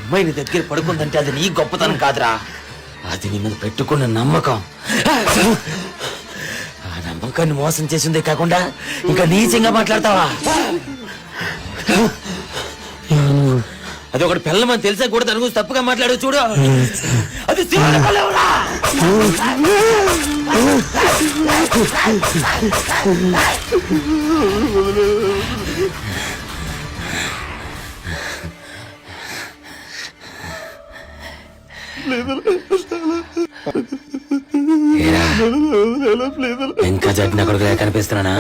అమ్మాయిని దగ్గర పడుకుందంటే అది నీ గొప్పతనం కాదురా, అది నీ మీద పెట్టుకున్న నమ్మకం. ఆ నమ్మకాన్ని మోసం చేసిందే కాకుండా ఇంకా నీచంగా మాట్లాడతావా? అది ఒకటి పిల్లమని తెలిసా కూడా దాని గురించి తప్పుగా మాట్లాడు చూడు. అది శివరా. ఇంకా జడ్న కొడుకు కనిపిస్తున్నానా?